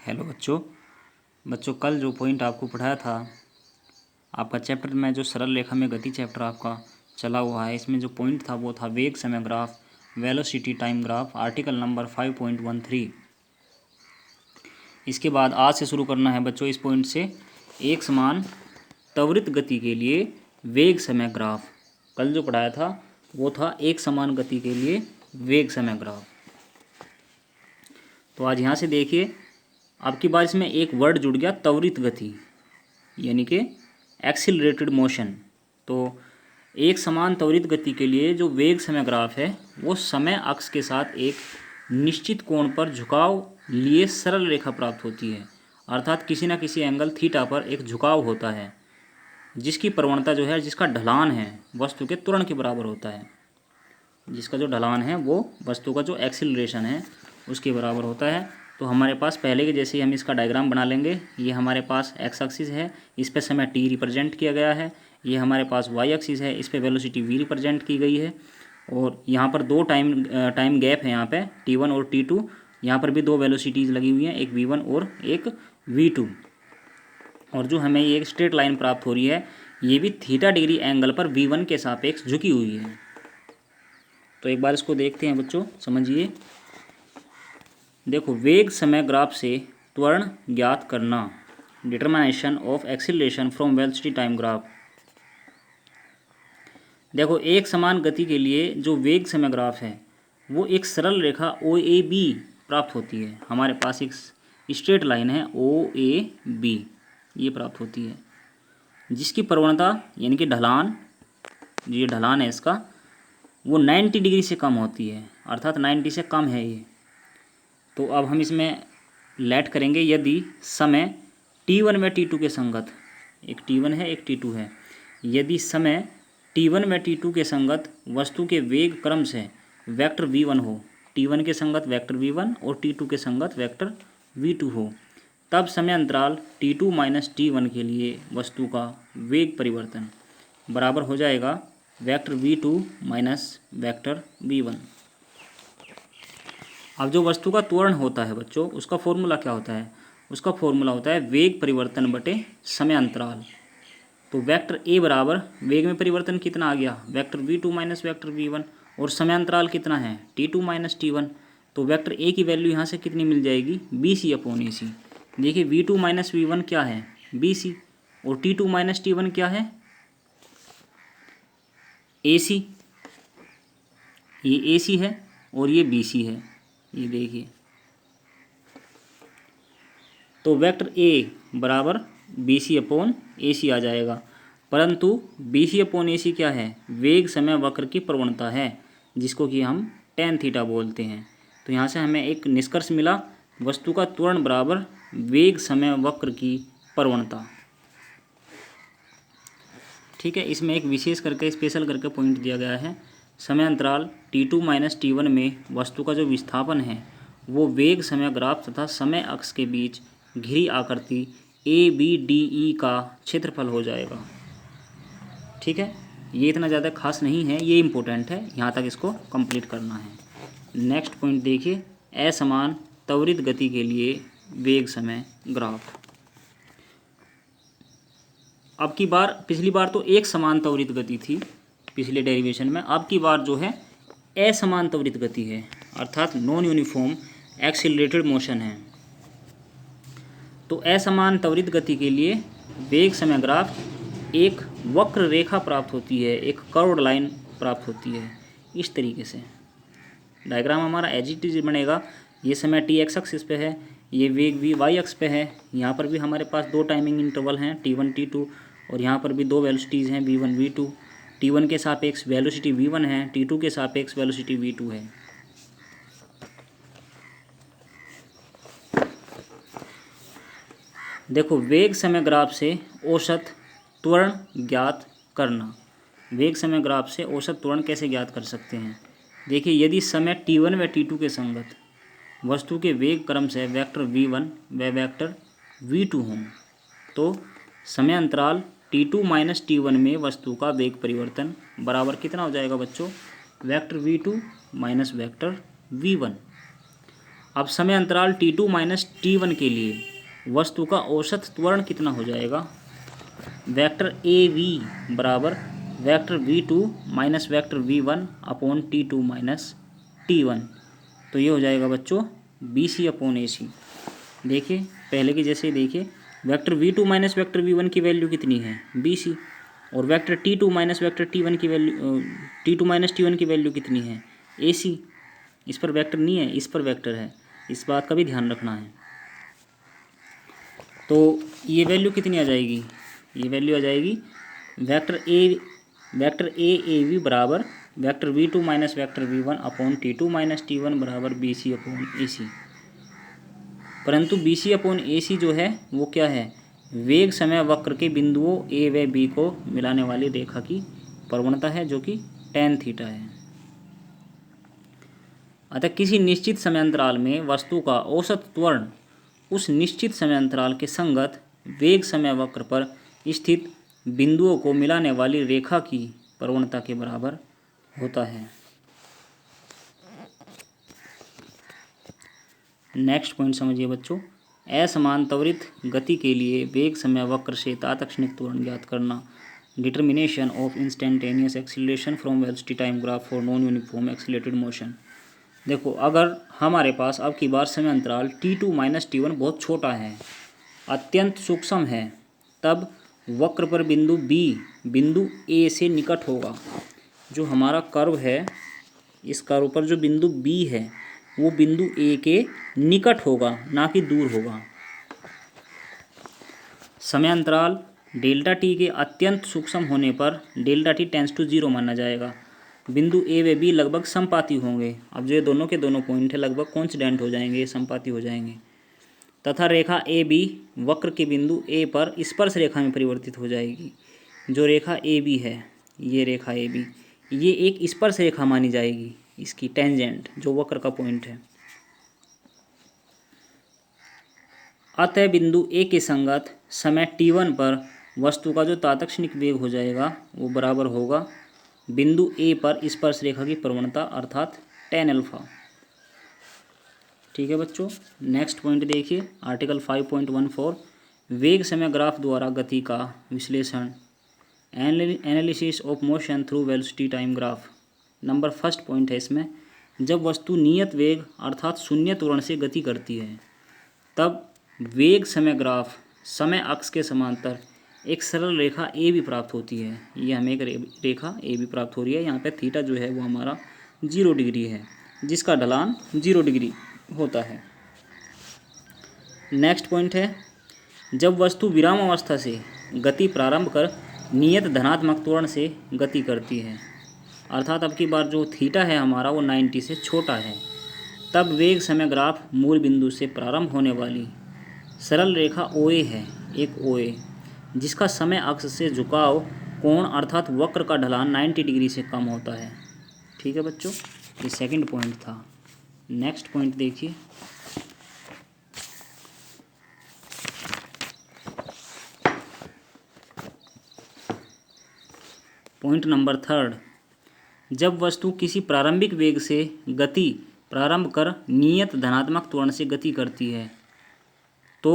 Hello बच्चों कल जो पॉइंट आपको पढ़ाया था आपका चैप्टर में, जो सरल रेखा में गति चैप्टर आपका चला हुआ है, इसमें जो पॉइंट था वो था वेग समय graph, velocity time graph, article number 5.13। इसके बाद आज से शुरू करना है बच्चों इस पॉइंट से एक समान त्वरित गति के लिए वेग समय ग्राफ। कल जो पढ़ाया था वो था एक समान गति के लिए वेग समय ग्राफ। तो आज यहाँ से देखिए, आपकी बार इसमें एक वर्ड जुड़ गया, त्वरित गति, यानी कि एक्सिलरेटेड मोशन। तो एक समान त्वरित गति के लिए जो वेग समय ग्राफ है वो समय अक्ष के साथ एक निश्चित कोण पर झुकाव लिए सरल रेखा प्राप्त होती है। अर्थात किसी न किसी एंगल थीटा पर एक झुकाव होता है जिसकी प्रवणता जो है, जिसका ढलान है वस्तु के त्वरण के बराबर होता है। जिसका जो ढलान है वो वस्तु का जो एक्सिलरेशन है उसके बराबर होता है। तो हमारे पास पहले के जैसे ही हम इसका डायग्राम बना लेंगे। ये हमारे पास एक्स एक्सिस है, इस पर समय टी रिप्रेजेंट किया गया है। ये हमारे पास वाई एक्सिस है, इस पर वेलोसिटी वी रिप्रेजेंट की गई है। और यहाँ पर दो टाइम गैप है, यहाँ पे T1 और T2। यहाँ पर भी दो वेलोसिटीज़ लगी हुई हैं, एक V1 और एक V2। और जो हमें ये एक स्ट्रेट लाइन प्राप्त हो रही है ये भी थीटा डिग्री एंगल पर V1 के सापेक्ष झुकी हुई है। तो एक बार इसको देखते हैं बच्चों, समझिए। देखो, वेग समय ग्राफ से त्वरण ज्ञात करना, determination of acceleration from velocity time graph. देखो, एक समान गति के लिए जो वेग समय ग्राफ है वो एक सरल रेखा OAB प्राप्त होती है। हमारे पास एक स्ट्रेट लाइन है OAB, ये प्राप्त होती है, जिसकी प्रवणता यानी कि ढलान, जो ये ढलान है इसका, वो 90 डिग्री से कम होती है। अर्थात 90 से कम है ये। तो अब हम इसमें लेट करेंगे, यदि समय T1 में T2 के संगत, एक T1 है एक T2 है, यदि समय T1 में T2 के संगत वस्तु के वेग क्रम से वेक्टर V1 हो, T1 के संगत वेक्टर V1 और T2 के संगत वेक्टर V2 हो, तब समय अंतराल T2 माइनस T1 के लिए वस्तु का वेग परिवर्तन बराबर हो जाएगा vector V2 minus vector V1। अब जो वस्तु का त्वरण होता है बच्चों, उसका फॉर्मूला क्या होता है? उसका फॉर्मूला होता है वेग परिवर्तन बटे समय अंतराल। तो वेक्टर ए बराबर वेग में परिवर्तन कितना आ गया, vector V2 minus vector V1, और समय अंतराल कितना है T2 माइनस T1। तो वेक्टर ए की वैल्यू यहाँ से कितनी मिल जाएगी, BC/AC। देखिए, V2 माइनस V1 क्या है, BC, और T2 माइनस T1 क्या है, AC। ये AC है और ये BC है, ये देखिए। तो वेक्टर ए बराबर BC/AC आ जाएगा। परंतु BC/AC क्या है, वेग समय वक्र की प्रवणता है, जिसको कि हम tan थीटा बोलते हैं। तो यहाँ से हमें एक निष्कर्ष मिला, वस्तु का त्वरण बराबर वेग समय वक्र की प्रवणता। ठीक है, इसमें एक विशेष करके स्पेशल करके पॉइंट दिया गया है, समय अंतराल T2 माइनस T1 में वस्तु का जो विस्थापन है वो वेग समय ग्राफ तथा समय अक्ष के बीच घिरी आकृति ABDE का क्षेत्रफल हो जाएगा। ठीक है, ये इतना ज़्यादा खास नहीं है, ये इम्पोर्टेंट है, यहाँ तक इसको कंप्लीट करना है। नेक्स्ट पॉइंट देखिए, असमान त्वरित गति के लिए वेग समय ग्राफ। अब की बार, पिछली बार तो एक समान त्वरित गति थी पिछले डेरिवेशन में, अब की बार जो है असमान त्वरित गति है, अर्थात नॉन यूनिफॉर्म एक्सिलरेटेड मोशन है। तो असमान त्वरित गति के लिए वेग समय ग्राफ एक वक्र रेखा प्राप्त होती है, एक कर्व्ड लाइन प्राप्त होती है। इस तरीके से डायग्राम हमारा एज इट इज बनेगा। ये समय T एक्स एक्सिस पे है, ये वेग V वाई एक्स पे है। यहाँ पर भी हमारे पास दो टाइमिंग इंटरवल हैं T1 T2, और यहाँ पर भी दो वेलोसिटीज़ हैं V1 V2। T1 के सापेक्ष वेलोसिटी V1 है, T2 के सापेक्ष वेलोसिटी V2 है। देखो, वेग समय ग्राफ से औसत त्वरण ज्ञात करना। वेग समय ग्राफ से औसत त्वरण कैसे ज्ञात कर सकते हैं? देखिए, यदि समय T1 व T2 के संगत वस्तु के वेग क्रम से वेक्टर V1 व वेक्टर V2 हों, तो समय अंतराल T2 माइनस T1 में वस्तु का वेग परिवर्तन बराबर कितना हो जाएगा बच्चों, vector V2 minus vector V1। अब समय अंतराल t2 माइनस t1 के लिए वस्तु का औसत त्वरण कितना हो जाएगा? वेक्टर ए वी बराबर vector v2 minus vector v1 upon t2 minus t1। तो ये हो जाएगा बच्चों bc अपॉन ac। देखिए पहले की जैसे ही देखिए, vector v2 minus vector v1 की वैल्यू कितनी है? bc। और vector t2 minus vector t1 की वैल्यू t2 माइनस t1 की वैल्यू कितनी है? ac। इस पर वेक्टर नहीं है, इस पर वेक्टर है, इस बात का भी ध्यान रखना है। तो ये वैल्यू कितनी आ जाएगी? ये वैल्यू आ जाएगी वेक्टर ए वी बराबर vector v2 minus vector v1 upon t2 minus t1 बराबर bc अपॉन ac। परंतु bc अपॉन ac जो है वो क्या है? वेग समय वक्र के बिंदुओं a व b को मिलाने वाली रेखा की प्रवणता है, जो कि tan थीटा है। अतः किसी निश्चित समय अंतराल में वस्तु का औसत त्वरण उस निश्चित समय अंतराल के संगत वेग समय वक्र पर स्थित बिंदुओं को मिलाने वाली रेखा की प्रवणता के बराबर होता है। नेक्स्ट पॉइंट समझिए बच्चों, असमान त्वरित गति के लिए वेग समय वक्र से तात्क्षणिक त्वरण ज्ञात करना। Determination of instantaneous acceleration from velocity time graph for non uniform accelerated motion. देखो अगर हमारे पास अब की बार समय अंतराल t2 माइनस t1 बहुत छोटा है, अत्यंत सूक्ष्म है, तब वक्र पर बिंदु B बिंदु A से निकट होगा। जो हमारा कर्व है, इस कर्व पर जो बिंदु B है वो बिंदु A के निकट होगा, ना कि दूर होगा। समय अंतराल डेल्टा टी के अत्यंत सूक्ष्म होने पर डेल्टा टी टेंस टू 0 माना जाएगा। बिंदु ए व बी लगभग समपाती होंगे। अब जो ये दोनों के दोनों पॉइंट है लगभग कॉन्सिडेंट हो जाएंगे, समपाती हो जाएंगे, तथा रेखा ए बी वक्र के बिंदु ए पर स्पर्श रेखा में परिवर्तित हो जाएगी। जो रेखा ए बी है, ये रेखा ए बी, ये एक स्पर्श रेखा मानी जाएगी, इसकी टेंजेंट जो वक्र का पॉइंट है। अतः बिंदु ए के संगत समय t1 पर वस्तु का जो तात्क्षणिक वेग हो जाएगा वो बराबर होगा बिंदु ए पर स्पर्श रेखा की प्रवणता अर्थात tan अल्फा। ठीक है बच्चों, नेक्स्ट पॉइंट देखिए आर्टिकल 5.14 वेग समय ग्राफ द्वारा गति का विश्लेषण, analysis of motion through velocity time graph. Number first point है इसमें, जब वस्तु नियत वेग अर्थात शून्य त्वरण से गति करती है तब वेग समय ग्राफ समय अक्ष के समांतर एक सरल रेखा ए भी प्राप्त होती है। ये हमें एक रेखा ए भी प्राप्त हो रही है। यहाँ पे थीटा जो है वो हमारा 0 डिग्री है, जिसका ढलान 0 डिग्री होता है। नेक्स्ट पॉइंट है, जब वस्तु विराम अवस्था से गति प्रारंभ कर नियत धनात्मक त्वरण से गति करती है, अर्थात अब की बार जो थीटा है हमारा वो 90 से छोटा है, तब वेग समय ग्राफ मूल बिंदु से प्रारंभ होने वाली सरल रेखा OA है, एक OA, जिसका समय अक्ष से झुकाव कोण अर्थात वक्र का ढलान 90 डिग्री से कम होता है। ठीक है बच्चों, ये सेकंड पॉइंट था। नेक्स्ट पॉइंट देखिए, पॉइंट नंबर थर्ड, जब वस्तु किसी प्रारंभिक वेग से गति प्रारंभ कर नियत धनात्मक त्वरण से गति करती है तो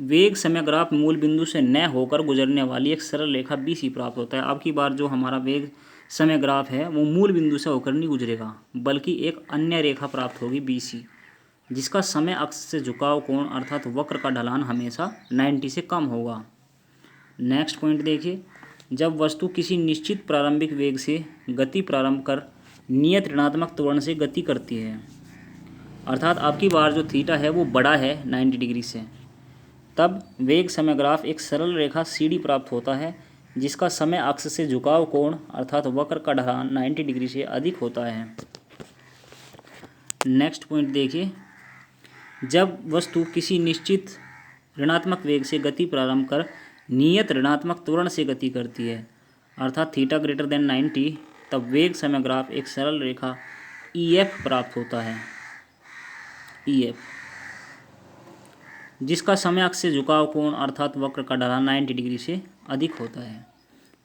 वेग समय ग्राफ मूल बिंदु से न होकर गुजरने वाली एक सरल रेखा BC प्राप्त होता है। अब की बार जो हमारा वेग समय ग्राफ है वो मूल बिंदु से होकर नहीं गुजरेगा, बल्कि एक अन्य रेखा प्राप्त होगी BC, जिसका समय अक्ष से झुकाव कोण अर्थात वक्र का ढलान हमेशा 90 से कम होगा। नेक्स्ट पॉइंट देखिए, जब वस्तु किसी निश्चित प्रारंभिक वेग से गति प्रारंभ कर नियत ऋणात्मक त्वरण से गति करती है, अर्थात आपकी बार जो थीटा है वो बड़ा है 90 डिग्री से, तब वेग समय ग्राफ एक सरल रेखा CD प्राप्त होता है, जिसका समय अक्ष से झुकाव कोण अर्थात वक्र का ढलान 90 डिग्री से अधिक होता है। नेक्स्ट पॉइंट देखिए, जब वस्तु किसी निश्चित ऋणात्मक वेग से गति प्रारंभ कर नियत ऋणात्मक त्वरण से गति करती है, अर्थात थीटा ग्रेटर देन 90, तब वेग समय ग्राफ एक सरल रेखा EF प्राप्त होता है, EF, जिसका समय अक्ष से झुकाव कोण अर्थात वक्र का ढलान 90 डिग्री से अधिक होता है।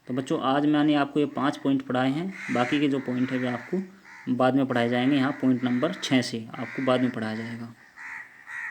तो बच्चों आज मैंने आपको ये 5 पॉइंट पढ़ाए हैं, बाकी के जो पॉइंट है वे आपको बाद में पढ़ाए जाएंगे। यहाँ पॉइंट नंबर 6 से आपको बाद में पढ़ाया जाएगा।